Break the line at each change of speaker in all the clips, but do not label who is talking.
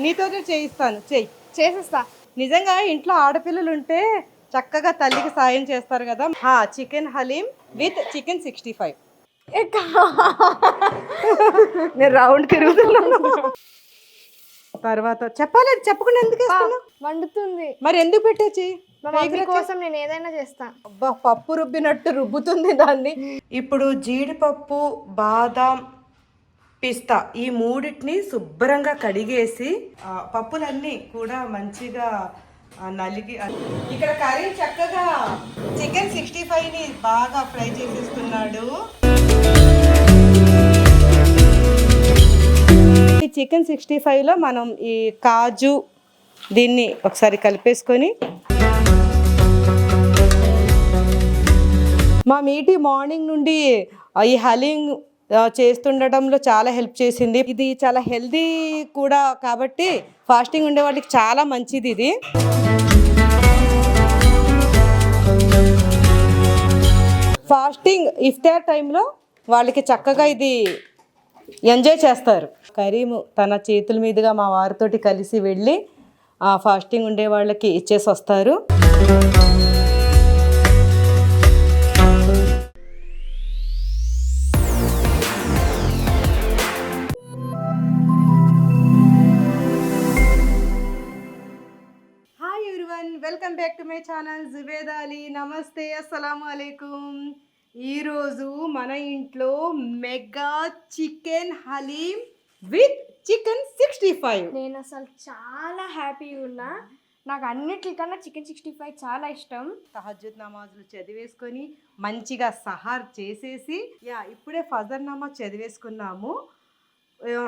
నీతోనే చేయిస్తాను, చెయ్యి.
చేసేస్తా.
నిజంగా ఇంట్లో ఆడపిల్లలు ఉంటే చక్కగా తల్లికి సాయం చేస్తారు కదా. Chicken haleem with chicken 65. నేను రౌండ్ తిరుగుతున్నాను. తర్వాత చెప్పాలి, చెప్పకుండా ఎందుకు వేస్తున్నావు?
వండుతుంది.
మరి ఎందుకు పెట్టేచి?
మా మమ్మీ కోసం నేను ఏదైనా చేస్తా.
అబ్బా, పప్పు రుబ్బినట్టు రుబ్బుతుంది దాన్ని. ఇప్పుడు జీడిపప్పు, బాదాం, పిస్తా ఈ మూడింటిని శుభ్రంగా కడిగేసి పప్పులన్నీ కూడా మంచిగా నలిగి, ఇక్కడ కర్రీ చక్కగా చికెన్ 65ని బాగా ఫ్రై చేసేస్తున్నాడు. ఈ చికెన్ 65లో మనం ఈ కాజు దీన్ని ఒకసారి కలిపేసుకొని, మా మీటి మార్నింగ్ నుండి ఈ హలీం చేస్తుండటంలో చాలా హెల్ప్ చేసింది. ఇది చాలా హెల్దీ కూడా కాబట్టి ఫాస్టింగ్ ఉండే వాళ్ళకి చాలా మంచిది ఇది. ఫాస్టింగ్ ఇఫ్తార్ టైంలో వాళ్ళకి చక్కగా ఇది ఎంజాయ్ చేస్తారు. కరీము తన చేతుల మీదుగా మా వారితోటి కలిసి వెళ్ళి ఫాస్టింగ్ ఉండే వాళ్ళకి ఇచ్చేసి వస్తారు. Hi everyone, welcome back to my channel Zubeda Ali. నమస్తే, అస్సలాము అలైకుం. ఈరోజు మన ఇంట్లో mega chicken haleem with chicken 65.
నేను అసలు చాలా హ్యాపీగా ఉన్నా. నాకు అన్నిటికన్నా చికెన్ 65 చాలా ఇష్టం.
తహజ్జుద్ నమాజులు చదివేసుకొని మంచిగా సహార్ చేసేసి ఇప్పుడే ఫజర్ నమాజ్ చదివేసుకున్నాము.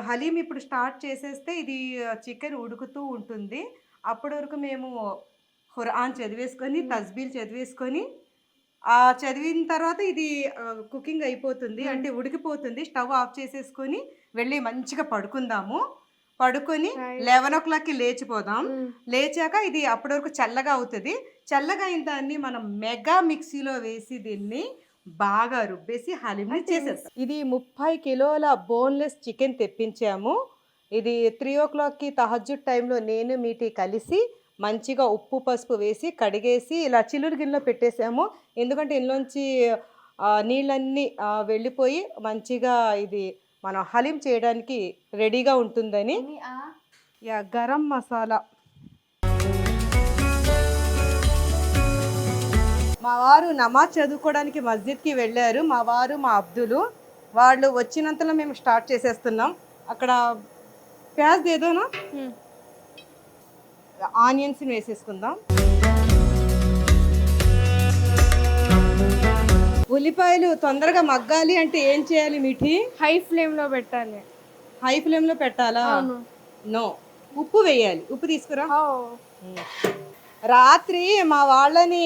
హలీం ఇప్పుడు స్టార్ట్ చేసేస్తే ఇది చికెన్ ఉడుకుతూ ఉంటుంది. అప్పటి వరకు మేము ఖురాన్ చదివేసుకొని తస్బీల్ చదివేసుకొని చదివిన తర్వాత ఇది కుకింగ్ అయిపోతుంది, అంటే ఉడికిపోతుంది. స్టవ్ ఆఫ్ చేసేసుకొని వెళ్ళి మంచిగా పడుకుందాము. పడుకొని 11 o'clockకి లేచిపోదాం. లేచాక ఇది అప్పటి వరకు చల్లగా అవుతుంది. చల్లగా అయిన దాన్ని మనం మెగా మిక్సీలో వేసి దీన్ని బాగా రుబ్బేసి హలీంని చేసేస్తాం. ఇది 30 కిలోల బోన్లెస్ చికెన్ తెప్పించాము. ఇది 3 o'clockకి తహజ్జుద్ టైంలో నేను మీటి కలిసి మంచిగా ఉప్పు పసుపు వేసి కడిగేసి ఇలా చిల్లురు గిన్నెలో పెట్టేసాము. ఎందుకంటే ఇందులోంచి నీళ్ళన్నీ వెళ్ళిపోయి మంచిగా ఇది మనం హలీం చేయడానికి రెడీగా ఉంటుందని. గరం మసాలా, మా వారు నమాజ్ చదువుకోవడానికి మస్జిద్కి వెళ్ళారు. మా వారు మా అబ్దులు వాళ్ళు వచ్చినంతలో మేము స్టార్ట్ చేసేస్తున్నాం. అక్కడ ప్యాజ్ ఏదోనా ఆనియన్స్ వేసేసుకుందాం. ఉల్లిపాయలు తొందరగా మగ్గాలి అంటే ఏం చేయాలి మీఠి?
హై ఫ్లేమ్లో పెట్టాలి.
హై ఫ్లేమ్లో పెట్టాలా? నో, ఉప్పు వేయాలి. ఉప్పు తీసుకురా. రాత్రి మా వాళ్ళని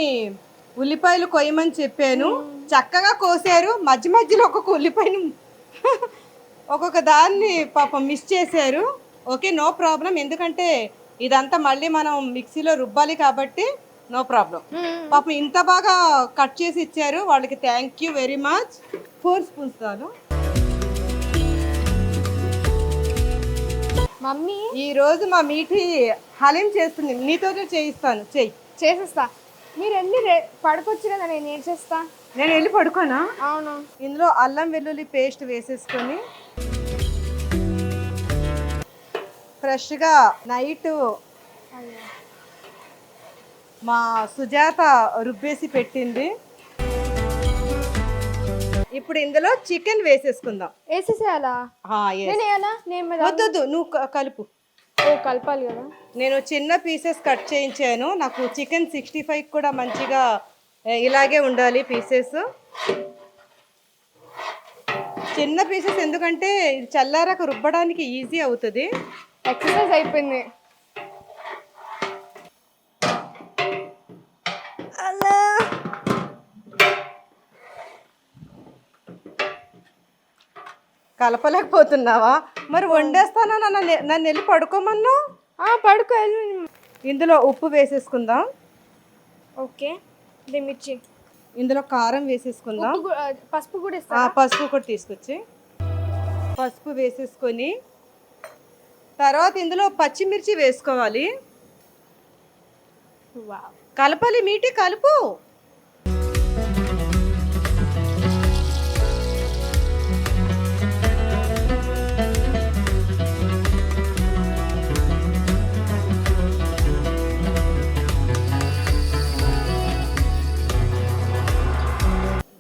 ఉల్లిపాయలు కొయ్యమని చెప్పాను, చక్కగా కోసారు. మధ్య మధ్యలో ఒక్కొక్క ఉల్లిపాయను ఒక్కొక్క దాన్ని పాపం మిస్ చేశారు. Okay, no problem. ఎందుకంటే ఇదంతా మళ్ళీ మనం మిక్సీలో రుబ్బాలి కాబట్టి నో ప్రాబ్లం. పాపం ఇంత బాగా కట్ చేసి ఇచ్చారు, వాళ్ళకి thank you very much. 4 spoons చాలు.
మమ్మీ
ఈరోజు మా మీఠి హలీం చేస్తుంది, నీతోనే చేయిస్తాను, చెయ్యి.
చేసేస్తా. మీరు వెళ్ళి పడుకోవచ్చు కదా, నేను ఏం చేస్తా.
నేను వెళ్ళి పడుకోనా?
అవును.
ఇందులో అల్లం వెల్లుల్లి పేస్ట్ వేసేసుకొని ఫ్రెష్గా నైట్ మా సుజాత రుబ్బేసి పెట్టింది. ఇప్పుడు ఇందులో చికెన్ వేసేసుకుందాం.
వేసేసేయాలా?
వద్దు, నువ్వు కలుపు.
కలపాలి కదా.
నేను చిన్న పీసెస్ కట్ చేయించాను. నాకు చికెన్ 65 కూడా మంచిగా ఇలాగే ఉండాలి పీసెస్. చిన్న పీసెస్ ఎందుకంటే చల్లారాక రుబ్బడానికి ఈజీ అవుతుంది.
ఎక్సర్సైజ్ అయిపోయింది.
అలా కలపలేకపోతున్నావా? మరి వండేస్తానా? నన్ను వెళ్ళి పడుకోమన్నా.
పడుకో.
ఇందులో ఉప్పు వేసేసుకుందాం.
ఓకే. మిర్చి,
ఇందులో కారం వేసేసుకుందాం.
పసుపు కూడా ఇస్తా.
పసుపు కూడా తీసుకొచ్చి పసుపు వేసేసుకొని తర్వాత ఇందులో పచ్చిమిర్చి వేసుకోవాలి.
వావ్.
కలపాలి మీటి, కలుపు.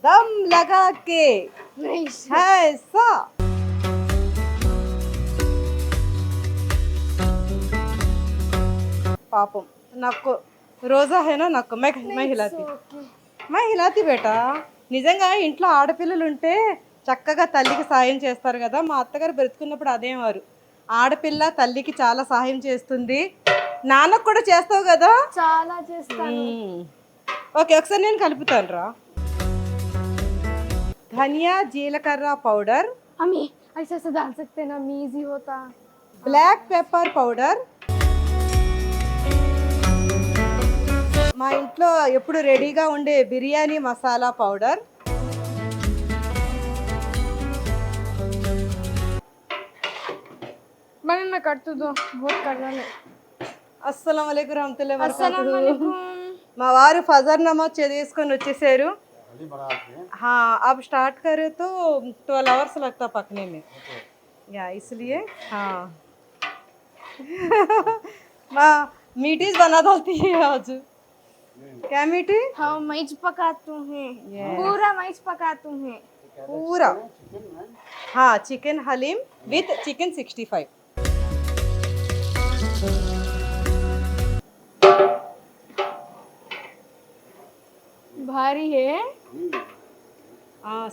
దమ్ లగా కే
నైస్.
ऐसा पापम నాకు రోజా హేనా నాకు मैं हिलाती मैं हिलाती బేటా. నిజంగా ఇంట్లో ఆడపిల్లలు ఉంటే చక్కగా తల్లికి సాయం చేస్తారు కదా. మా అత్తగారు బ్రతుకున్నప్పుడు అదేవారు, ఆడపిల్ల తల్లికి చాలా సహాయం చేస్తుంది. నాన్నకు కూడా చేస్తావు కదా.
చాలా చేస్తాను.
ఓకే, ఒకసారి నేను కలుపుతాను రా. धनिया जीलकर्रा पाउडर,
अम्मी ऐसे ऐसे डाल सकते ना, मी इजी होता.
Black pepper powder. మా ఇంట్లో ఎప్పుడు రెడీగా ఉండే బిర్యానీ మసాలా పౌడర్.
मैंने मैं कर तो दो, बहुत करना है.
అస్సలం వలైకుం రహమతుల్లాహి వ
अस्सलाम
బరకాతుహు.
वालेकुम.
మా వారు ఫజర్ నమాజ్ చదివేసుకొని వచ్చేసారు. हाँ, अब स्टार्ट करे तो 12 आवर्स लगता पकने में. या इसलिए हाँ माँ मीटीज बना डालती है आज. क्या मीठी?
हाँ मैच पकाती हूँ.
Yes.
पूरा मैच पकाती हूँ.
पूरा. हाँ, चिकन हलीम विथ चिकन 65.
भारी है.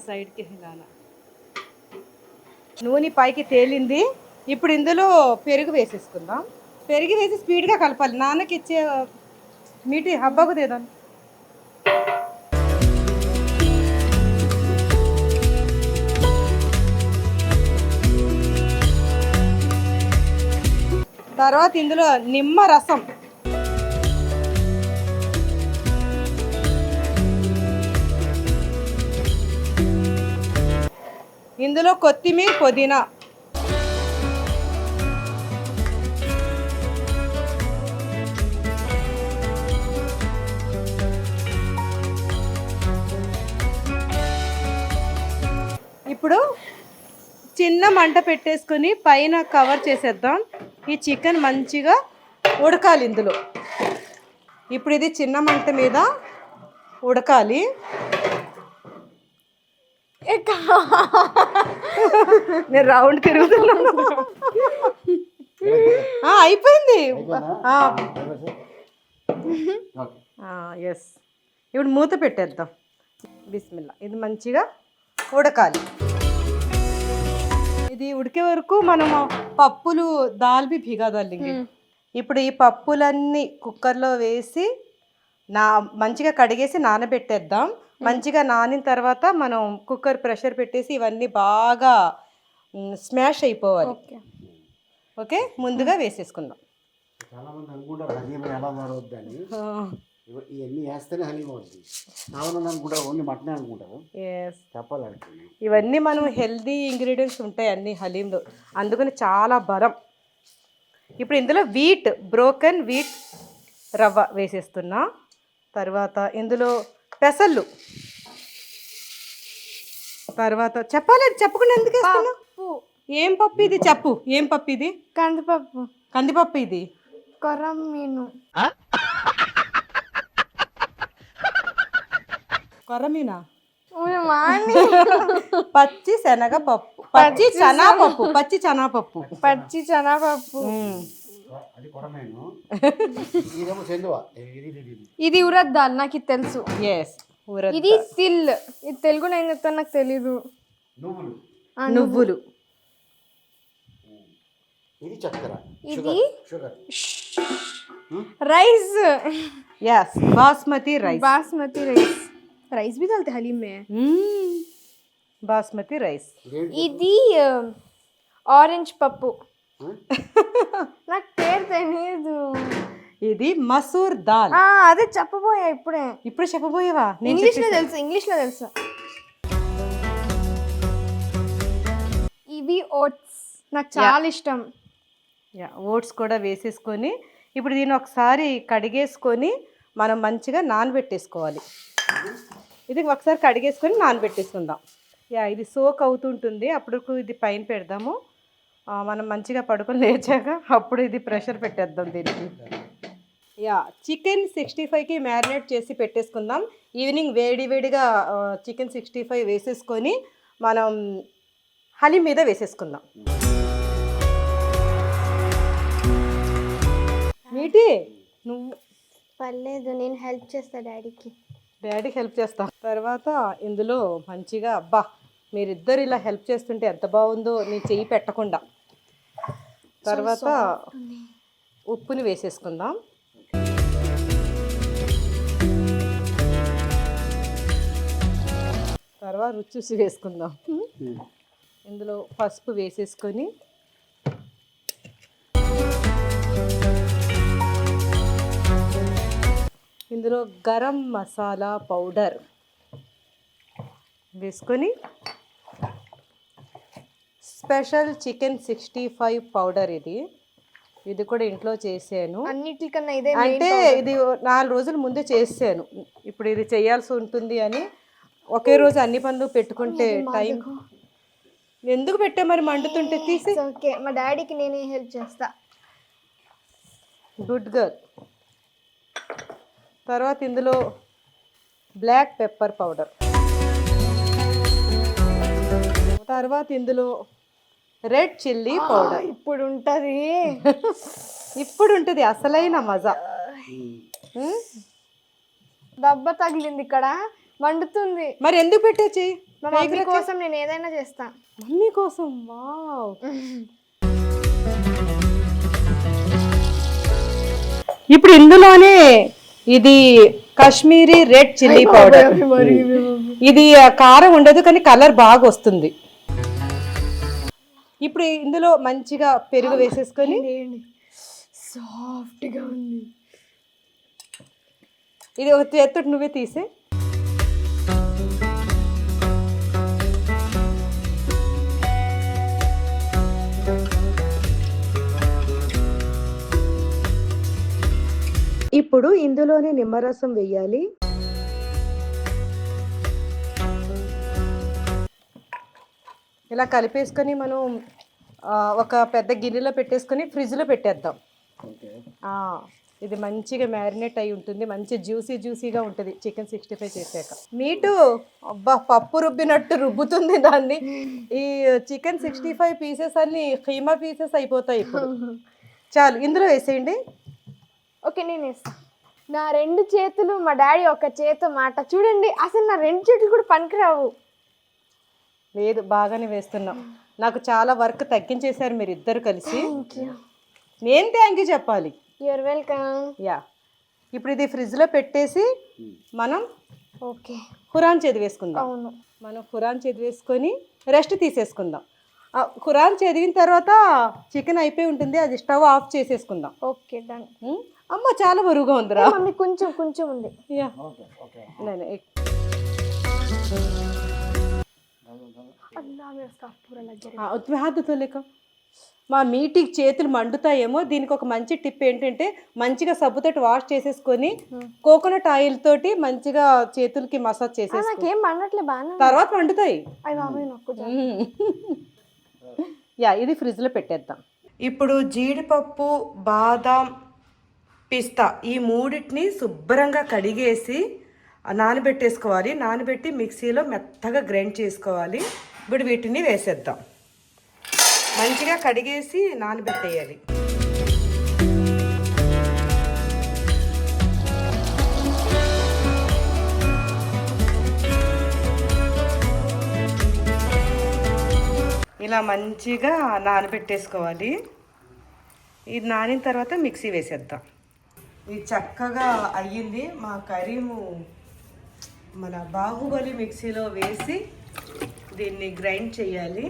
సైడ్కి హిలానా. నూనె పైకి తేలింది. ఇప్పుడు ఇందులో పెరుగు వేసేసుకుందాం. పెరుగు వేసి స్పీడ్గా కలపాలి. నాన్నకి ఇచ్చే మీటి హబ్బాకు దేదాం. తర్వాత ఇందులో నిమ్మ రసం, ఇందులో కొత్తిమీర, పుదీనా, ఇప్పుడు చిన్న మంట పెట్టేసుకొని పైన కవర్ చేసేద్దాం. ఈ చికెన్ మంచిగా ఉడకాలి ఇందులో. ఇప్పుడు ఇది చిన్న మంట మీద ఉడకాలి. నేను రౌండ్ తిరుగుతున్నాను. అయిపోయింది. ఎస్, ఇప్పుడు మూత పెట్టేద్దాం. బిస్మిల్లా. ఇది మంచిగా ఉడకాలి. ఇది ఉడికే వరకు మనము పప్పులు దాల్ బి భిగా దాలింగి. ఇప్పుడు ఈ పప్పులన్నీ కుక్కర్లో వేసి మంచిగా కడిగేసి నానబెట్టేద్దాం. మంచిగా నానిన తర్వాత మనం కుక్కర్ ప్రెషర్ పెట్టేసి ఇవన్నీ బాగా స్మాష్ అయిపోవాలి. ఓకే, ముందుగా వేసేసుకుందాం.
చాలామంది అనుకుంటారు హలీం ఎలా మారవద్దని, ఇవన్నీ వేస్తేనే హలీం అవుతుంది. చాలామంది అనుకుంటారు ఓన్లీ మటనే అనుకుంటారు. చెప్పాలంటే
ఇవన్నీ మనం హెల్దీ ఇంగ్రీడియంట్స్ ఉంటాయి అన్ని హలీంలో, అందుకని చాలా బలం. ఇప్పుడు ఇందులో బ్రోకెన్ వీట్ రవ్వ వేసేస్తున్నా. తర్వాత ఇందులో పెసళ్ళు. తర్వాత చెప్పాలి, అది చెప్పకుండా ఎందుకు వేస్తున్నా? ఏం పప్పు ఇది? చెప్పు, ఏం పప్పు ఇది?
కందిపప్పు.
కందిపప్పు. ఇది
కొర్రమీను.
కొర్రమీనా?
పచ్చి
శనగపప్పు, పచ్చి శనగపప్పు, పచ్చి శనగపప్పు,
పచ్చి శనగపప్పు.
అది కొరమేను. ఇదేమో సెందువా.
ఇది ఉరద్ దాల్, నాకు ఇది తెలుసు. ఇది తిల్. ఇది తెలుగులో ఏం చెప్తాను నాకు తెలీదు.
నువ్వులు.
ఇది చక్కెర.
ఇది
sugar.
Rice.
Yes, basmati rice.
Basmati rice. Rice भी डालते हलीम में.
बासमती राइस.
ఇది ఆరెంజ్ పప్పు. నాకు పేరు తెలీదు.
ఇది మసూర్ దాల్.
అదే చెప్పబోయా ఇప్పుడు
చెప్పబోయేవా?
ఇంగ్లీష్లో తెలుసు. ఇవి ఓట్స్, నాకు చాలా ఇష్టం.
ఓట్స్ కూడా వేసేసుకొని ఇప్పుడు దీన్ని ఒకసారి కడిగేసుకొని మనం మంచిగా నానబెట్టేసుకోవాలి. ఇది ఒకసారి కడిగేసుకొని నానబెట్టేసుకుందాం. ఇది సోక్ అవుతుంటుంది. అప్పుడు ఇది పైన పెడదాము. మనం మంచిగా పడుకొని లేచాక అప్పుడు ఇది ప్రెషర్ పెట్టేద్దాం దీనికి. చికెన్ 65కి మ్యారినేట్ చేసి పెట్టేసుకుందాం. ఈవినింగ్ వేడిగా చికెన్ 65 వేసేసుకొని మనం హలీం మీద వేసేసుకుందాం. మీటి నువ్వు
పర్లేదు, నేను హెల్ప్ చేస్తా డాడీకి హెల్ప్
చేస్తా. తర్వాత ఇందులో మంచిగా మీరిద్దరు ఇలా హెల్ప్ చేస్తుంటే ఎంత బాగుందో, నేను చెయ్యి పెట్టకుండా. తర్వాత ఉప్పుని వేసేసుకుందాం. తర్వాత రుచి చూసి వేసుకుందాం. ఇందులో పసుపు వేసేసుకొని ఇందులో గరం మసాలా పౌడర్ వేసుకొని స్పెషల్ చికెన్ 65 పౌడర్ ఇది కూడా ఇంట్లో చేశాను.
అన్నిటికన్నా ఇదే
అంటే ఇది 4 రోజుల ముందే చేశాను. ఇప్పుడు ఇది చేయాల్సి ఉంటుంది అని ఒకే రోజు అన్ని పనులు పెట్టుకుంటే టైం ఎందుకు పెట్టా మరి మండుతుంటే తీసి.
ఓకే, మా డాడీకి నేనే హెల్ప్ చేస్తా.
Good girl. తర్వాత ఇందులో బ్లాక్ పెప్పర్ పౌడర్, తర్వాత ఇందులో రెడ్ చిల్లీ పౌడర్.
ఇప్పుడు
ఉంటుంది అసలైన మజా.
దెబ్బ తగిలింది, ఇక్కడ మండుతుంది.
మరి ఎందుకు పెట్టేచి?
మా మమ్మీ కోసం నేను ఏదైనా చేస్తా.
మమ్మీ కోసం? వావ్. ఇప్పుడు ఇందులోనే ఇది కాశ్మీరీ రెడ్ చిల్లీ పౌడర్. ఇది కారం ఉండదు కానీ కలర్ బాగా వస్తుంది. ఇప్పుడు ఇందులో మంచిగా పెరుగు వేసేసుకొని
సాఫ్ట్గా ఉంది.
ఇది ఒక చేత్తోటి నువ్వే తీసే. ఇప్పుడు ఇందులోనే నిమ్మరసం వేయాలి. ఇలా కలిపేసుకొని మనం ఒక పెద్ద గిన్నెలో పెట్టేసుకొని ఫ్రిడ్జ్లో పెట్టేద్దాం. ఇది మంచిగా మ్యారినేట్ అయి ఉంటుంది. మంచి జ్యూసీగా ఉంటుంది చికెన్ 65 చేసాక. మీటు పప్పు రుబ్బినట్టు రుబ్బుతుంది దాన్ని. ఈ చికెన్ 65 పీసెస్ అన్ని కీమా పీసెస్ అయిపోతాయి ఇప్పుడు. చాలు, ఇందులో వేసేయండి.
ఓకే, నేను వేస్తా. నా 2 చేతులు, మా డాడీ ఒక చేత మాట. చూడండి, అసలు నా 2 చేతులు కూడా పనికిరావు.
లేదు, బాగానే వేస్తున్నాం. నాకు చాలా వర్క్ తగ్గించేశారు మీరు ఇద్దరు కలిసి. నేను థ్యాంక్ యూ చెప్పాలి.
You're welcome.
ఇప్పుడు ఇది ఫ్రిడ్జ్లో పెట్టేసి మనం ఖురాన్ చదివేసుకుందాం.
అవును,
మనం ఖురాన్ చదివేసుకొని రెస్ట్ తీసేసుకుందాం. ఖురాన్ చదివిన తర్వాత చికెన్ అయిపోయి ఉంటుంది, అది స్టవ్ ఆఫ్ చేసేసుకుందాం.
Okay, done.
అమ్మ చాలా బరువుగా ఉందిరా.
మమ్మీ కొంచెం ఉంది.
మా మీటికి చేతులు మండుతాయేమో. దీనికి ఒక మంచి టిప్ ఏంటంటే మంచిగా సబ్బుతోటి వాష్ చేసేసుకొని కోకోనట్ ఆయిల్ తోటి మంచిగా చేతులకి మసాజ్ చేసేసుకో. తర్వాత మండుతాయి. ఇది ఫ్రిడ్జ్లో పెట్టేద్దాం. ఇప్పుడు జీడిపప్పు, బాదాం, పిస్తా ఈ మూడింటిని శుభ్రంగా కడిగేసి నానబెట్టేసుకోవాలి. నానబెట్టి మిక్సీలో మెత్తగా గ్రైండ్ చేసుకోవాలి. ఇప్పుడు వీటిని వేసేద్దాం. మంచిగా కడిగేసి నానబెట్టేయాలి. ఇలా మంచిగా నానబెట్టేసుకోవాలి. ఇది నానిన తర్వాత మిక్సీ వేసేద్దాం. ఇది చక్కగా అయ్యింది. మా కరీము మన బాహుబలి మిక్సీలో వేసి దీన్ని గ్రైండ్ చేయాలి.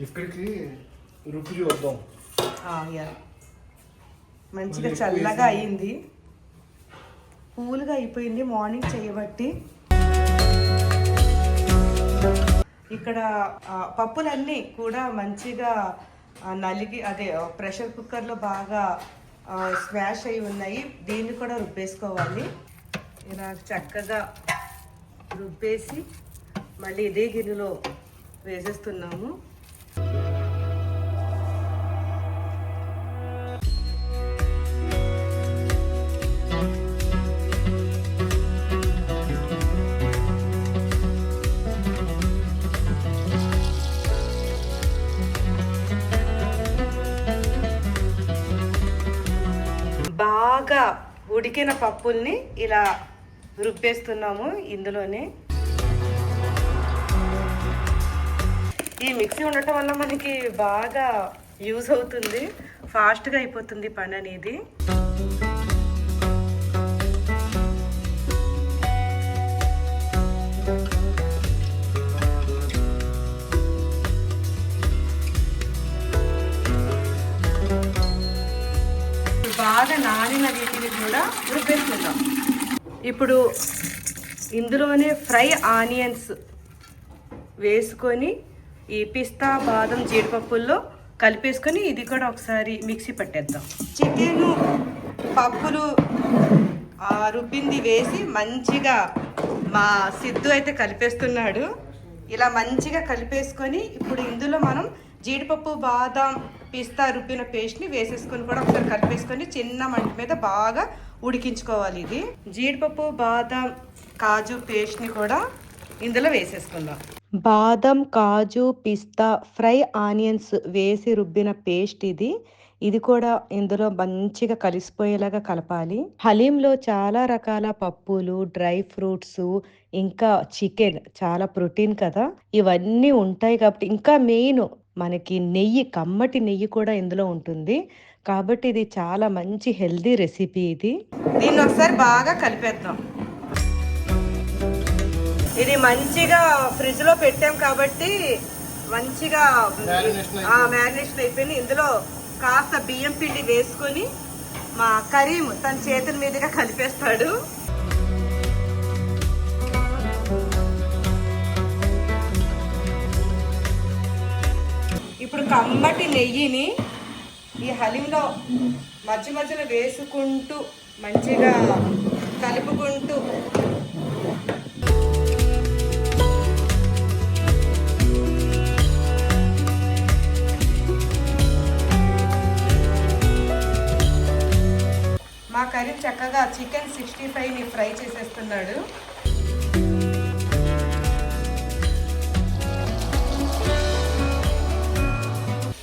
ఇక్కడికి రుచి చూద్దాం.
మంచిగా చల్లగా అయ్యింది, కూల్గా అయిపోయింది మార్నింగ్ చేయబట్టి. ఇక్కడ పప్పులన్నీ కూడా మంచిగా నలిగి అదే ప్రెషర్ కుక్కర్లో బాగా స్మాష్ అయి ఉన్నాయి. దీన్ని కూడా రుబ్బేసుకోవాలి. ఇలా చక్కగా రుబ్బేసి మళ్ళీ ఇదే గిన్నెలో వేసేస్తున్నాము. బాగా ఉడికిన పప్పుల్ని ఇలా రుబ్బేస్తున్నాము ఇందులోనే. ఈ మిక్సీ ఉండటం వల్ల మనకి బాగా యూజ్ అవుతుంది, ఫాస్ట్గా అయిపోతుంది పని అనేది. బాగా నానిన వీటిని కూడా రుబ్బేసుకుందాం. ఇప్పుడు ఇందులోనే ఫ్రై ఆనియన్స్ వేసుకొని ఈ పిస్తా బాదం జీడిపప్పుల్లో కలిపేసుకొని ఇది కూడా ఒకసారి మిక్సీ పట్టేద్దాం. చికెను పప్పులు రుబ్బింది వేసి మంచిగా మా సిద్ధు అయితే కలిపేస్తున్నాడు. ఇలా మంచిగా కలిపేసుకొని ఇప్పుడు ఇందులో మనం జీడిపప్పు బాదం పిస్తా రుబ్బిన పేస్ట్ని వేసేసుకొని కూడా ఒకసారి కలిపేసుకొని చిన్న మంట మీద బాగా ఉడికించుకోవాలి. ఇది జీడిపప్పు బాదం కాజు పేస్ట్ని కూడా ఇందులో వేసేసుకుందాం. బాదం కాజు పిస్తా ఫ్రై ఆనియన్స్ వేసి రుబ్బిన పేస్ట్ ఇది కూడా ఇందులో మంచిగా కలిసిపోయేలాగా కలపాలి. హలీంలో చాలా రకాల పప్పులు, డ్రై ఫ్రూట్స్, ఇంకా చికెన్ చాలా ప్రోటీన్ కదా, ఇవన్నీ ఉంటాయి కాబట్టి ఇంకా మెయిన్ మనకి నెయ్యి, కమ్మటి నెయ్యి కూడా ఇందులో ఉంటుంది కాబట్టి ఇది చాలా మంచి హెల్దీ రెసిపీ. దీన్ని ఒకసారి బాగా కలిపేద్దాం. ఇది మంచిగా ఫ్రిడ్జ్లో పెట్టాం కాబట్టి మంచిగా మ్యారినేషన్ అయిపోయింది. ఇందులో కాస్త బియ్యం పిండి వేసుకొని మా కరీం తన చేతుల మీదుగా కలిపేస్తాడు. ఇప్పుడు కమ్మటి నెయ్యిని ఈ హలీంలో మధ్య మధ్యలో వేసుకుంటూ మంచిగా కలుపుకుంటూ మా కరీం చక్కగా చికెన్ 65ని ఫ్రై చేసేస్తున్నాడు.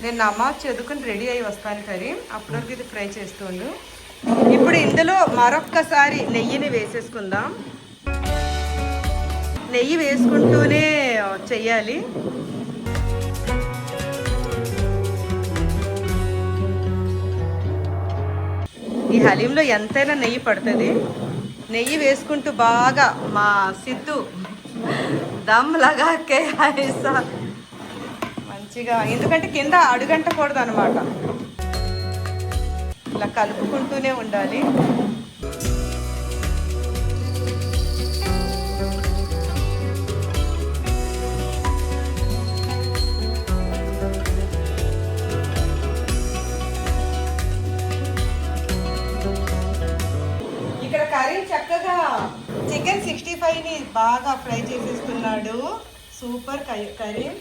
నేను నమాజ్ చదువుకుని రెడీ అయ్యి వస్తాను కరీం, అప్పటివరకు ఇది ఫ్రై చేస్తుండు. ఇప్పుడు ఇందులో మరొక్కసారి నెయ్యిని వేసేసుకుందాం. నెయ్యి వేసుకుంటూనే చెయ్యాలి. ఈ హలీంలో ఎంతైనా నెయ్యి పడుతుంది. నెయ్యి వేసుకుంటూ బాగా మా సిద్ధు దమ్ లగాకే ఐసా మంచిగా, ఎందుకంటే కింద అడుగంటకూడదు అనమాట, ఇలా కలుపుకుంటూనే ఉండాలి. ఇక్కడ కరీం చక్కగా చికెన్ 65ని బాగా ఫ్రై చేసేస్తున్నాడు. సూపర్ కరీం,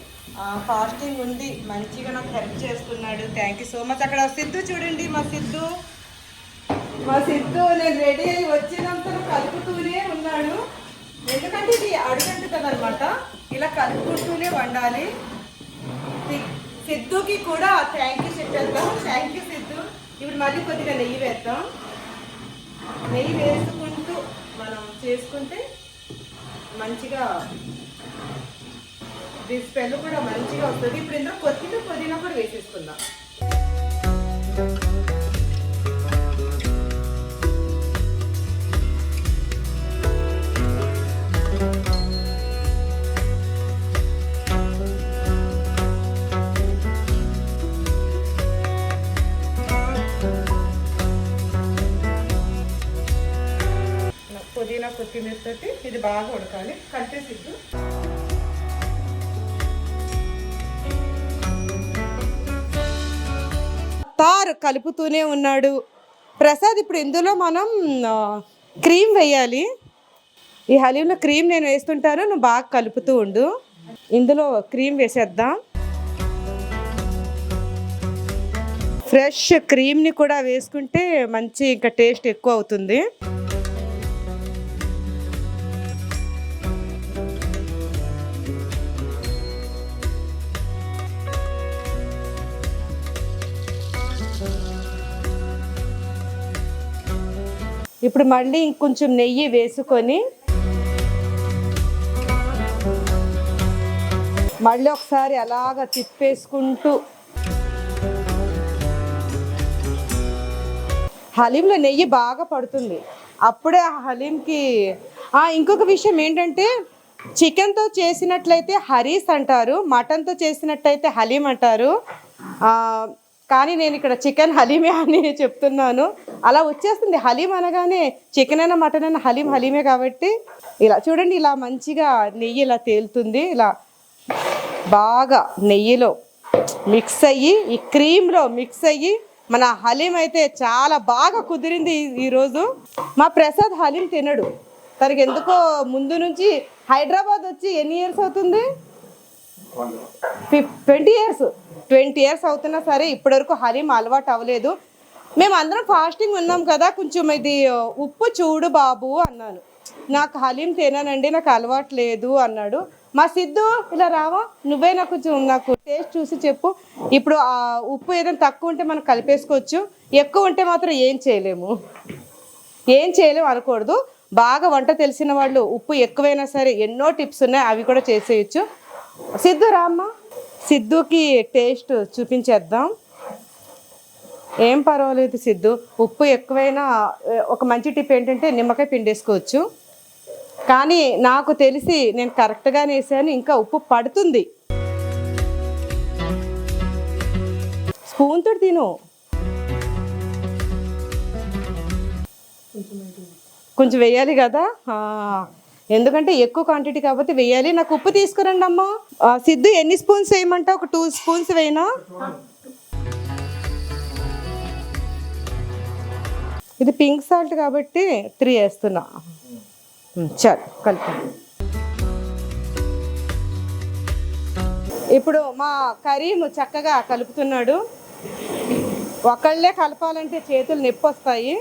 ఫాస్టింగ్ ఉండి మంచిగా నాకు హెల్ప్ చేస్తున్నాడు. Thank you so much. అక్కడ సిద్ధు చూడండి, మా సిద్ధు నేను రెడీ అయ్యి వచ్చినంత కలుపుతూనే ఉన్నాడు. ఎందుకంటే ఇది అడుగంటుతుంది అనమాట, ఇలా కలుపుకుంటూనే వండాలి. సిద్ధుకి కూడా థ్యాంక్ యూ చెప్పేద్దాం. Thank you Siddhu. ఇప్పుడు మళ్ళీ కొద్దిగా నెయ్యి వేద్దాం. నెయ్యి వేసుకుంటూ మనం చేసుకుంటే మంచిగా దీని స్మెల్ కూడా మంచిగా వస్తుంది. ఇప్పుడు ఇందులో కొత్తిమీర పుదీనా కూడా వేసేసుకుందాం. పుదీనా కొత్తిమీరతో ఇది బాగా ఉడకాలి. కలిపేసిద్దు. కలుపుతూనే ఉన్నాడు. ప్రసాద్ ఇప్పుడు ఇందులో మనం క్రీమ్ వేయాలి. ఈ హలీంలో క్రీమ్ నేను వేస్తుంటాను, నువ్వు బాగా కలుపుతూ ఉండు. ఇందులో క్రీమ్ వేసేద్దాం. ఫ్రెష్ క్రీమ్ని కూడా వేసుకుంటే మంచి ఇంకా టేస్ట్ ఎక్కువ అవుతుంది. ఇప్పుడు మళ్ళీ ఇంకొంచెం నెయ్యి వేసుకొని మళ్ళీ ఒకసారి అలాగ తిప్పేసుకుంటూ, హలీంలో నెయ్యి బాగా పడుతుంది అప్పుడే ఆ హలీంకి. ఇంకొక విషయం ఏంటంటే, చికెన్తో చేసినట్లయితే హరీస్ అంటారు, మటన్తో చేసినట్టయితే హలీం అంటారు. కానీ నేను ఇక్కడ చికెన్ హలీమే అని చెప్తున్నాను. అలా వచ్చేస్తుంది, హలీం అనగానే చికెన్ అయినా మటన్ అయినా హలీం హలీమే కాబట్టి. ఇలా చూడండి, ఇలా మంచిగా నెయ్యి ఇలా తేలుతుంది. ఇలా బాగా నెయ్యిలో మిక్స్ అయ్యి, ఈ క్రీమ్లో మిక్స్ అయ్యి మన హలీం అయితే చాలా బాగా కుదిరింది ఈరోజు. మా ప్రసాద్ హలీం తినడు. తనకి ఎందుకో ముందు నుంచి హైదరాబాద్ వచ్చి ఎన్ని ఇయర్స్ అవుతుంది? 20 ఇయర్స్ అవుతున్నా సరే ఇప్పటివరకు హలీం అలవాటు అవ్వలేదు. మేము అందరం ఫాస్టింగ్ ఉన్నాం కదా, కొంచెం ఇది ఉప్పు చూడు బాబు అన్నాను. నాకు హలీం తినానండి, నాకు అలవాటు లేదు అన్నాడు. మా సిద్ధు ఇలా రావా, నువ్వే నాకు టేస్ట్ చూసి చెప్పు. ఇప్పుడు ఆ ఉప్పు ఏదైనా తక్కువ ఉంటే మనం కలిపేసుకోవచ్చు, ఎక్కువ ఉంటే మాత్రం ఏం చేయలేము అనకూడదు. బాగా వంట తెలిసిన వాళ్ళు ఉప్పు ఎక్కువైనా సరే ఎన్నో టిప్స్ ఉన్నాయి, అవి కూడా చేసేయచ్చు. సిద్ధు రామ్మా, సిద్ధుకి టేస్ట్ చూపించేద్దాం. ఏం పర్వాలేదు సిద్ధు, ఉప్పు ఎక్కువైనా ఒక మంచి టిప్ ఏంటంటే నిమ్మకాయ పిండేసుకోవచ్చు. కానీ నాకు తెలిసి నేను కరెక్ట్గానే వేసాను, ఇంకా ఉప్పు పడుతుంది. స్పూన్తో తిను, కొంచెం వేయాలి కదా, ఎందుకంటే ఎక్కువ క్వాంటిటీ కాబట్టి వేయాలి. నాకు ఉప్పు తీసుకురండి అమ్మా. సిద్ధు ఎన్ని స్పూన్స్ వేయమంటావు? ఒక 2 స్పూన్స్ వేయనా? ఇది పింక్ సాల్ట్ కాబట్టి 3 వేస్తున్నా. చాలు, కలుపు. ఇప్పుడు మా కరీం చక్కగా కలుపుతున్నాడు. ఒకళ్ళే కలపాలంటే చేతులు నొప్పి వస్తాయి.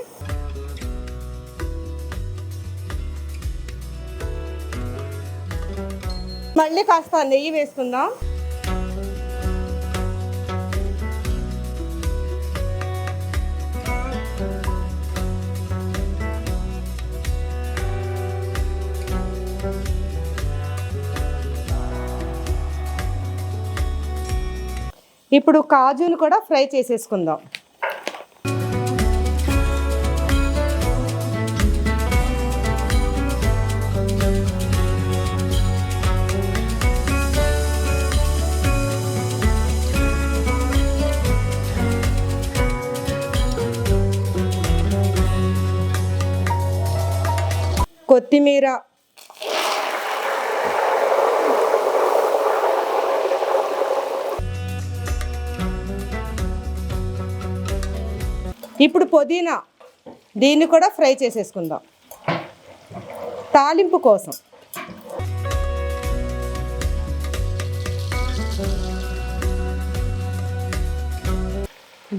మళ్ళీ కాస్త నెయ్యి వేసుకుందాం. ఇప్పుడు కాజును కూడా ఫ్రై చేసేసుకుందాం. కొత్తిమీర, ఇప్పుడు పుదీనా, దీన్ని కూడా ఫ్రై చేసేసుకుందాం తాలింపు కోసం.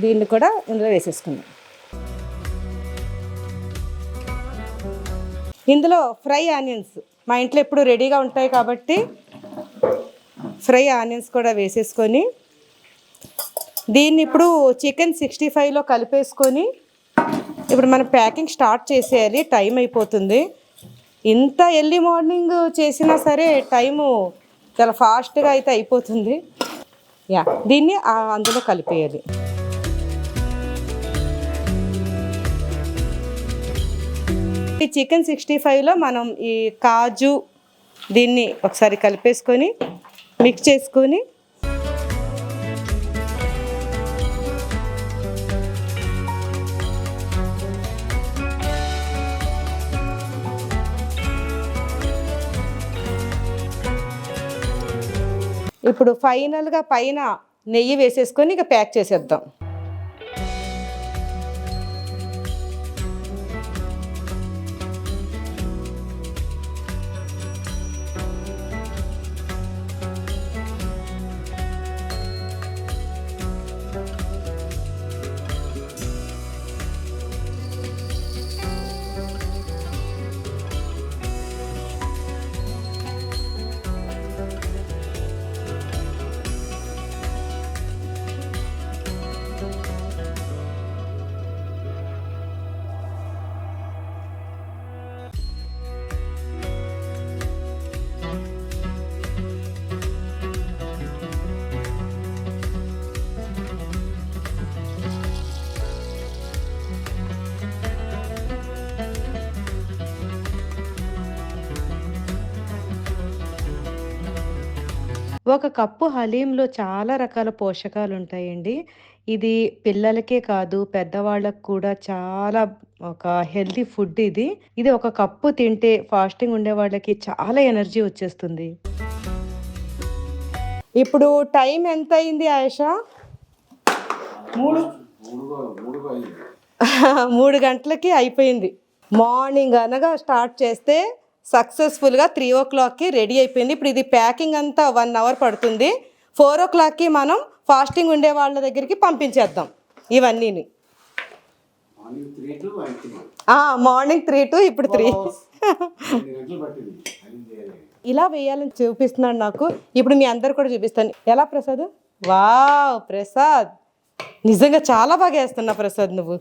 దీన్ని కూడా ఇందులో వేసేసుకుందాం. ఇందులో ఫ్రై ఆనియన్స్ మా ఇంట్లో ఎప్పుడు రెడీగా ఉంటాయి కాబట్టి ఫ్రై ఆనియన్స్ కూడా వేసేసుకొని, దీన్ని ఇప్పుడు చికెన్ 65లో కలిపేసుకొని ఇప్పుడు మనం ప్యాకింగ్ స్టార్ట్ చేసేయాలి. టైం అయిపోతుంది. ఇంత ఎర్లీ మార్నింగ్ చేసినా సరే టైము చాలా ఫాస్ట్గా అయితే అయిపోతుంది. దీన్ని అందులో కలిపేయాలి. ఈ చికెన్ 65లో మనం ఈ కాజు దీన్ని ఒకసారి కలిపేసుకొని మిక్స్ చేసుకొని ఇప్పుడు ఫైనల్గా పైన నెయ్యి వేసేసుకొని ఇక ప్యాక్ చేసేద్దాం. ఒక కప్పు హలీంలో చాలా రకాల పోషకాలు ఉంటాయండి. ఇది పిల్లలకే కాదు పెద్దవాళ్ళకి కూడా చాలా ఒక హెల్తీ ఫుడ్ ఇది. ఇది ఒక కప్పు తింటే ఫాస్టింగ్ ఉండే వాళ్ళకి చాలా ఎనర్జీ వచ్చేస్తుంది. ఇప్పుడు టైం ఎంత అయింది ఆయేషా? 3 గంటలకి అయిపోయింది. మార్నింగ్ అనగా స్టార్ట్ చేస్తే సక్సెస్ఫుల్గా 3 o'clockకి రెడీ అయిపోయింది. ఇప్పుడు ఇది ప్యాకింగ్ అంతా 1 hour పడుతుంది. 4 o'clockకి మనం ఫాస్టింగ్ ఉండే వాళ్ళ దగ్గరికి పంపించేద్దాం ఇవన్నీని. మార్నింగ్ 3 to ఇప్పుడు 3. ఇలా వేయాలని చూపిస్తున్నాడు నాకు. ఇప్పుడు మీ అందరు కూడా చూపిస్తాను. ఎలా ప్రసాద్? వావ్ ప్రసాద్, నిజంగా చాలా బాగా వేస్తున్నా ప్రసాద్ నువ్వు.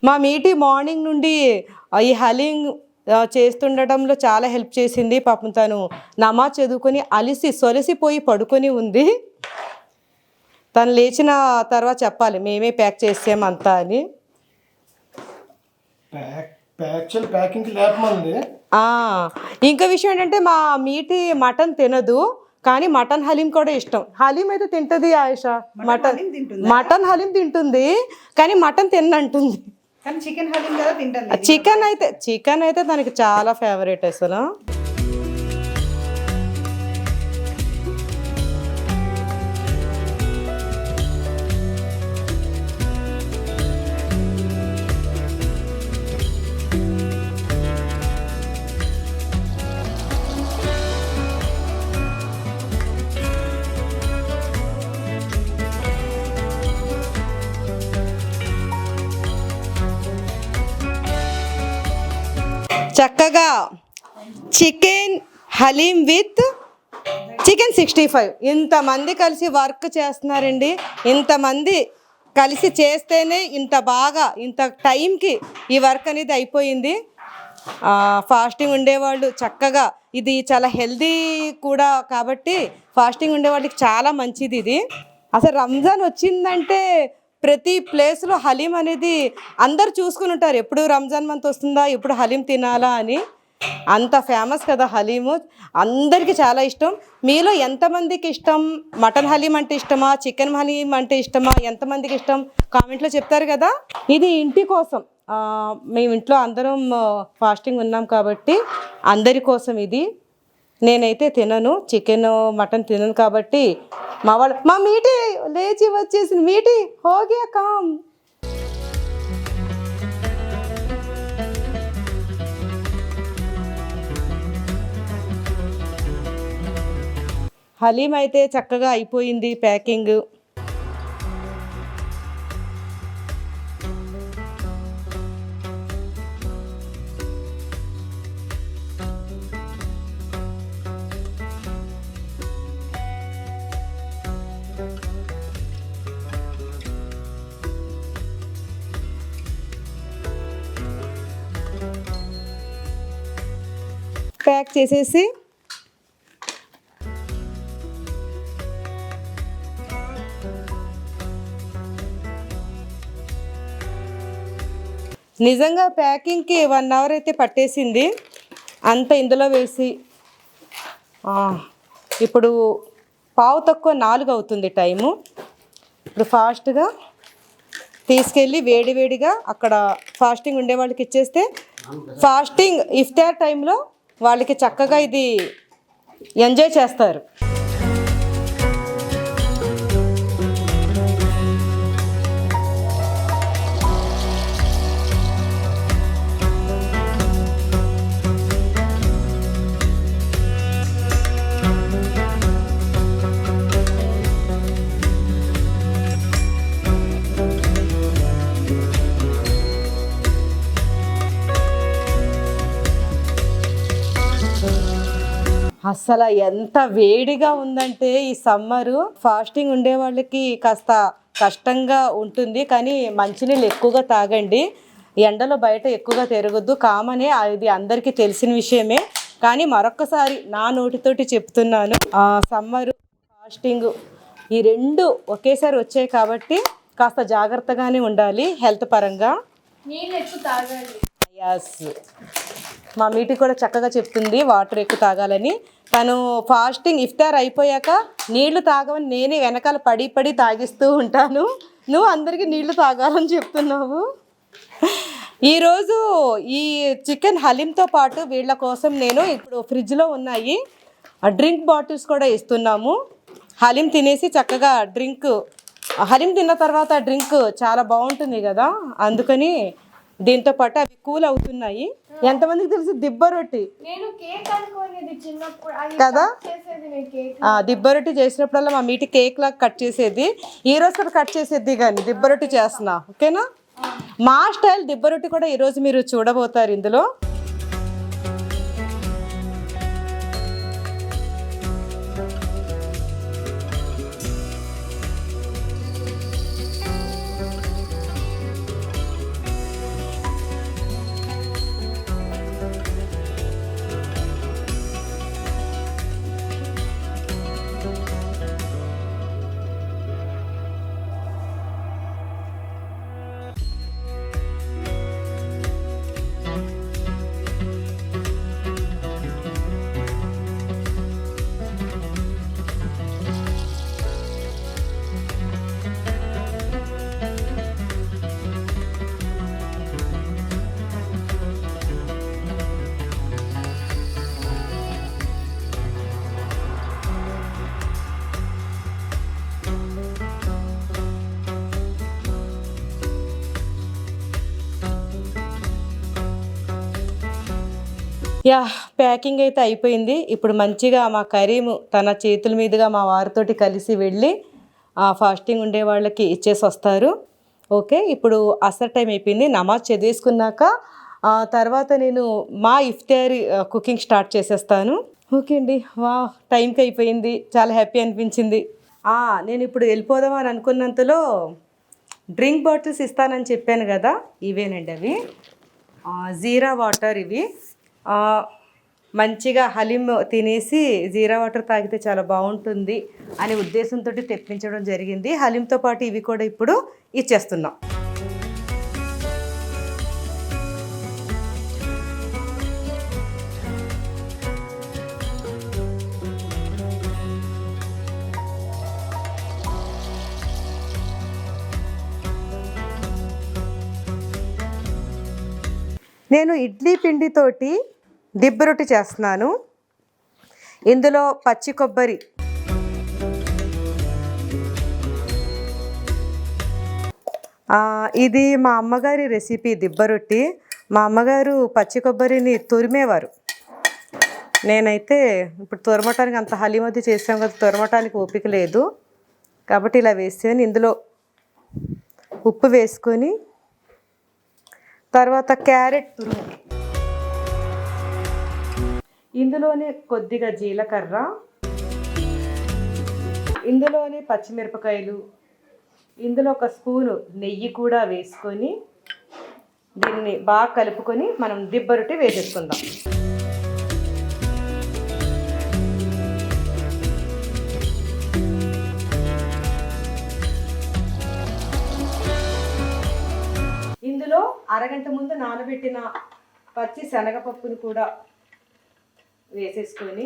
మా మీటి మార్నింగ్ నుండి ఈ హలీం చేస్తుండటంలో చాలా హెల్ప్ చేసింది. పాపం తను నమాజ్ చదువుకొని సొలసిపోయి పడుకొని ఉంది. తను లేచిన తర్వాత చెప్పాలి మేమే ప్యాక్ చేసామంతా అని. ఇంకో విషయం ఏంటంటే మా మీటి మటన్ తినదు, కానీ మటన్ హలీం కూడా ఇష్టం. హలీం అయితే తింటుంది ఆయేషా, మటన్ హలీం తింటుంది కానీ మటన్ తిన్నంటుంది. చికెన్ అయితే తనకి చాలా ఫేవరెట్ అసలు. చక్కగా చికెన్ హలీం విత్ చికెన్ 65 ఇంతమంది కలిసి వర్క్ చేస్తున్నారండి. ఇంతమంది కలిసి చేస్తేనే ఇంత బాగా ఇంత టైంకి ఈ వర్క్ అనేది అయిపోయింది. ఫాస్టింగ్ ఉండేవాళ్ళు చక్కగా, ఇది చాలా హెల్దీ కూడా కాబట్టి ఫాస్టింగ్ ఉండేవాళ్ళకి చాలా మంచిది ఇది. అసలు రంజాన్ వచ్చిందంటే ప్రతి ప్లేస్లో హలీం అనేది అందరు చూసుకుని ఉంటారు. ఎప్పుడు రంజాన్ మంత్ వస్తుందా, ఎప్పుడు హలీం తినాలా అని. అంత ఫేమస్ కదా హలీము, అందరికీ చాలా ఇష్టం. మీలో ఎంతమందికి ఇష్టం? మటన్ హలీం అంటే ఇష్టమా, చికెన్ హలీం అంటే ఇష్టమా, ఎంతమందికి ఇష్టం కామెంట్లో చెప్తారు కదా. ఇది ఇంటి కోసం, మేము ఇంట్లో అందరం ఫాస్టింగ్ ఉన్నాం కాబట్టి అందరి కోసం ఇది. నేనైతే తినను, చికెన్ మటన్ తినను కాబట్టి మా మీటి లేచి వచ్చేసింది. మీటి హోగే కామ్. హలీం అయితే చక్కగా అయిపోయింది ప్యాకింగ్. ప్యాక్ చేసేసి నిజంగా ప్యాకింగ్కి 1 hour అయితే పట్టేసింది. అంత ఇందులో వేసి ఇప్పుడు 3:45 అవుతుంది టైము. ఇప్పుడు ఫాస్ట్గా తీసుకెళ్ళి వేడివేడిగా అక్కడ ఫాస్టింగ్ ఉండే వాళ్ళకి ఇచ్చేస్తే ఫాస్టింగ్ ఇఫ్తార్ టైంలో వాళ్ళకి చక్కగా ఇది ఎంజాయ్ చేస్తారు. అసలు ఎంత వేడిగా ఉందంటే ఈ సమ్మరు. ఫాస్టింగ్ ఉండే వాళ్ళకి కాస్త కష్టంగా ఉంటుంది, కానీ మంచినీళ్ళు ఎక్కువగా తాగండి. ఎండలో బయట ఎక్కువగా తిరగొద్దు, కామనే, ఇది అందరికీ తెలిసిన విషయమే. కానీ మరొక్కసారి నా నోటితోటి చెప్తున్నాను, సమ్మరు ఫాస్టింగ్ ఈ రెండు ఒకేసారి వచ్చాయి కాబట్టి కాస్త జాగ్రత్తగానే ఉండాలి హెల్త్ పరంగా.
నీళ్ళు ఎక్కువ తాగాలి.
యస్, మా మీటి కూడా చక్కగా చెప్తుంది వాటర్ ఎక్కువ తాగాలని. తను ఫాస్టింగ్ ఇఫ్తార్ అయిపోయాక నీళ్లు తాగమని నేనే వెనకాల పడి తాగిస్తూ ఉంటాను. నువ్వు అందరికీ నీళ్లు తాగాలని చెప్తున్నావు. ఈరోజు ఈ చికెన్ హలీంతో పాటు వీళ్ళ కోసం నేను ఇప్పుడు ఫ్రిడ్జ్లో ఉన్నాయి డ్రింక్ బాటిల్స్ కూడా ఇస్తున్నాము. హలీం తినేసి చక్కగా హలీం తిన్న తర్వాత డ్రింక్ చాలా బాగుంటుంది కదా, అందుకని దీంతో పాటు అవి కూల్ అవుతున్నాయి. ఎంతమందికి తెలుసు దిబ్బ రొట్టి?
నేను కేక్ అనుకోనేది చిన్నప్పుడు, అది
కదా
చేసేది నేను కేక్.
దిబ్బ రొట్టి చేసినప్పుడల్లా మా మీటి కేక్ లాగా కట్ చేసేది. ఈ రోజు కూడా కట్ చేసేది, కానీ దిబ్బ రొట్టి చేస్తున్నా. ఓకేనా? మా స్టైల్ దిబ్బ రొట్టి కూడా ఈరోజు మీరు చూడబోతారు ఇందులో. యా, ప్యాకింగ్ అయితే అయిపోయింది. ఇప్పుడు మంచిగా మా కరీము తన చేతుల మీదుగా మా వారితోటి కలిసి వెళ్ళి ఫాస్టింగ్ ఉండే వాళ్ళకి ఇచ్చేసి వస్తారు. ఓకే, ఇప్పుడు అసర్ టైం అయిపోయింది. నమాజ్ చదివేసుకున్నాక తర్వాత నేను మా ఇఫ్తారీ కుకింగ్ స్టార్ట్ చేసేస్తాను. ఓకే అండి, వా టైంకి అయిపోయింది, చాలా హ్యాపీ అనిపించింది. నేను ఇప్పుడు వెళ్ళిపోదామని అనుకున్నంతలో డ్రింక్ బాటిల్స్ ఇస్తానని చెప్పాను కదా, ఇవేనండి అవి జీరా వాటర్. ఇవి మంచిగా హలీం తినేసి జీరా వాటర్ తాగితే చాలా బాగుంటుంది అనే ఉద్దేశంతో తెప్పించడం జరిగింది. హలీంతో పాటు ఇవి కూడా ఇప్పుడు ఇచ్చేస్తున్నాం. నేను ఇడ్లీ పిండితోటి దిబ్బ రొట్టి చేస్తున్నాను. ఇందులో పచ్చి కొబ్బరి, ఇది మా అమ్మగారి రెసిపీ దిబ్బ రొట్టి. మా అమ్మగారు పచ్చి కొబ్బరిని తురిమేవారు. నేనైతే ఇప్పుడు తురమటానికి అంత హలీమది చేసాం కదా, తురమటానికి ఓపిక లేదు కాబట్టి ఇలా వేసాను. ఇందులో ఉప్పు వేసుకొని తర్వాత క్యారెట్ తురుము, ఇందులోనే కొద్దిగా జీలకర్ర, ఇందులోనే పచ్చిమిరపకాయలు, ఇందులో ఒక స్పూను నెయ్యి కూడా వేసుకొని దీన్ని బాగా కలుపుకొని మనం దిబ్బ రొట్టి వేసేసుకుందాం. ఇందులో అరగంట ముందు నానబెట్టిన పచ్చి శనగపప్పుని కూడా వేసేసుకొని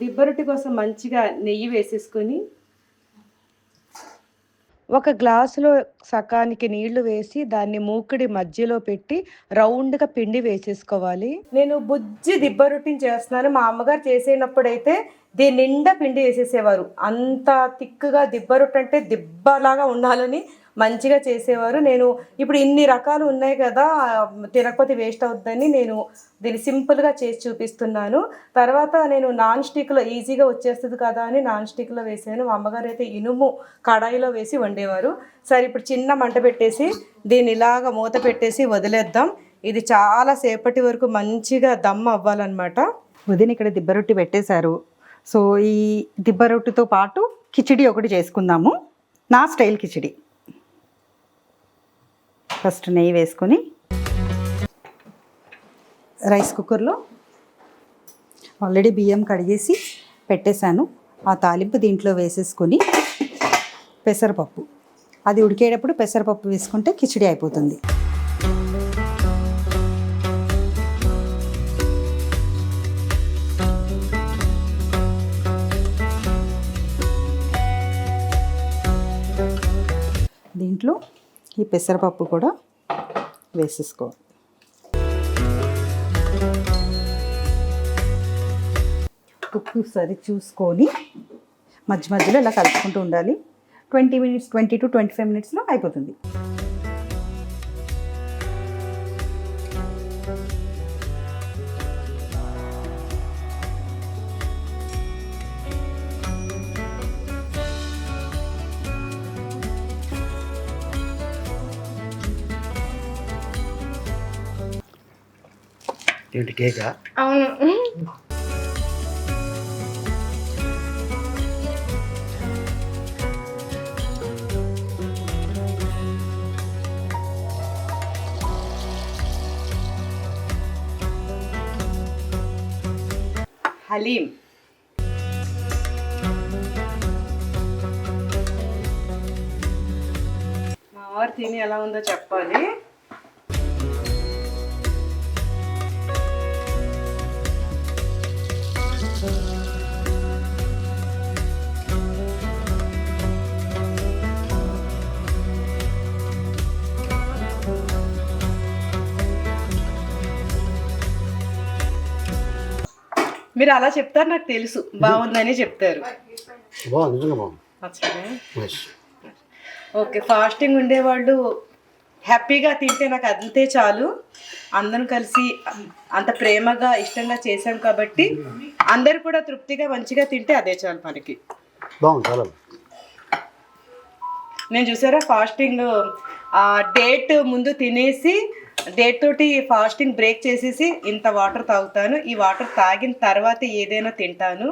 దిబ్బ రొట్టి కోసం మంచిగా నెయ్యి వేసేసుకొని ఒక గ్లాసులో సకానికి నీళ్లు వేసి దాన్ని మూకుడి మధ్యలో పెట్టి రౌండ్గా పిండి వేసేసుకోవాలి. నేను బుజ్జి దిబ్బ రొట్టిని చేస్తున్నాను. మా అమ్మగారు చేసేటప్పుడైతే దీని నిండా పిండి వేసేసేవారు. అంత తిక్కుగా దిబ్బ రొట్టె అంటే దిబ్బలాగా ఉండాలని మంచిగా చేసేవారు. నేను ఇప్పుడు ఇన్ని రకాలు ఉన్నాయి కదా, తినకపోతే వేస్ట్ అవుతుందని నేను దీన్ని సింపుల్గా చేసి చూపిస్తున్నాను. తర్వాత నేను నాన్ స్టిక్లో ఈజీగా వచ్చేస్తుంది కదా అని నాన్ స్టిక్లో వేసాను. మా అమ్మగారు అయితే ఇనుము కడాయిలో వేసి వండేవారు. సరే, ఇప్పుడు చిన్న మంట పెట్టేసి దీన్ని ఇలాగ మూత పెట్టేసి వదిలేద్దాం. ఇది చాలా సేపటి వరకు మంచిగా దమ్ అవ్వాలన్నమాట.
వదిన ఇక్కడ దిబ్బ రొట్టి పెట్టేశారు. సో ఈ దిబ్బ రొట్టితో పాటు కిచిడి ఒకటి చేసుకుందాము. నా స్టైల్ కిచిడి. ఫస్ట్ నెయ్యి వేసుకొని రైస్ కుక్కర్లో ఆల్రెడీ బియ్యం కడిగేసి పెట్టేశాను. ఆ తాలింపు దీంట్లో వేసేసుకొని పెసరపప్పు, అది ఉడికేటప్పుడు పెసరపప్పు వేసుకుంటే కిచిడి అయిపోతుంది. దీంట్లో ఈ పెసరపప్పు కూడా వేసేసుకోవాలి. ఉప్పు సరి చూసుకొని మధ్య మధ్యలో ఇలా కలుపుకుంటూ ఉండాలి. 20 to 25 మినిట్స్లో అయిపోతుంది.
ఏంటి కేకా?
అవును.
హలీం. మా వారు తిని ఎలా ఉందో చెప్పాలి. మీరు అలా చెప్తారు, నాకు తెలుసు బాగుందని చెప్తారు.
బాగుంది, నిజంగా బాగుంది.
నచ్చలే? ఓకే, ఫాస్టింగ్ ఉండేవాళ్ళు హ్యాపీగా తింటే నాకు అంతే చాలు. అందరం కలిసి అంత ప్రేమగా ఇష్టంగా చేసాం కాబట్టి అందరు కూడా తృప్తిగా మంచిగా తింటే అదే చాలు మనకి.
బాగుంది, చాలా.
నేను చూసారా ఫాస్టింగ్ డేట్ ముందు తినేసి డేట్ తోటి ఫాస్టింగ్ బ్రేక్ చేసేసి ఇంత వాటర్ తాగుతాను. ఈ వాటర్ తాగిన తర్వాత ఏదైనా తింటాను.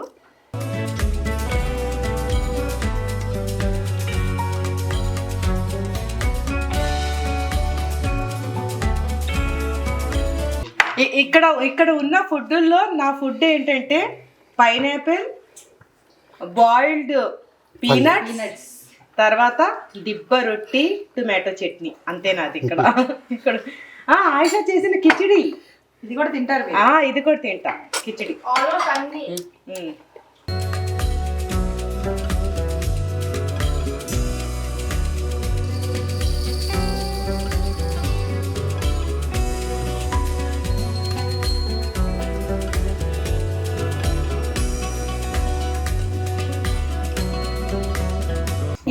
ఇక్కడ ఉన్న ఫుడ్లో నా ఫుడ్ ఏంటంటే పైనాపిల్, బాయిల్డ్ పీనట్స్, తర్వాత దిబ్బ రొట్టి, టొమాటో చట్నీ. అంతే నాది ఇక్కడ. ఇక్కడ ఆయిషా చేసిన కిచిడి ఇది కూడా తింటారు. ఇది కూడా తింటా కిచిడి.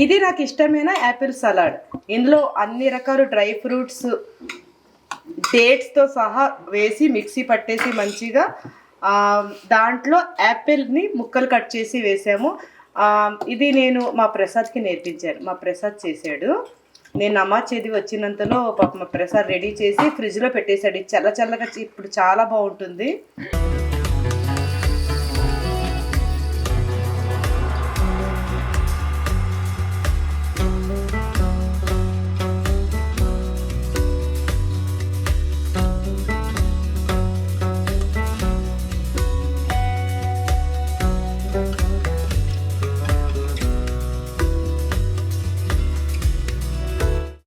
ఇది నాకు ఇష్టమైన యాపిల్ సలాడ్. ఇందులో అన్ని రకాల డ్రై ఫ్రూట్స్ డేట్స్తో సహా వేసి మిక్సీ పట్టేసి మంచిగా దాంట్లో యాపిల్ని ముక్కలు కట్ చేసి వేసాము. ఇది నేను మా ప్రసాద్కి నేర్పించాను. మా ప్రసాద్ చేశాడు. నేను నమాజ్ చదివి వచ్చినంతలో పాప మా ప్రసాద్ రెడీ చేసి ఫ్రిడ్జ్లో పెట్టేశాడు. ఇది చల్ల చల్లగా ఇప్పుడు చాలా బాగుంటుంది.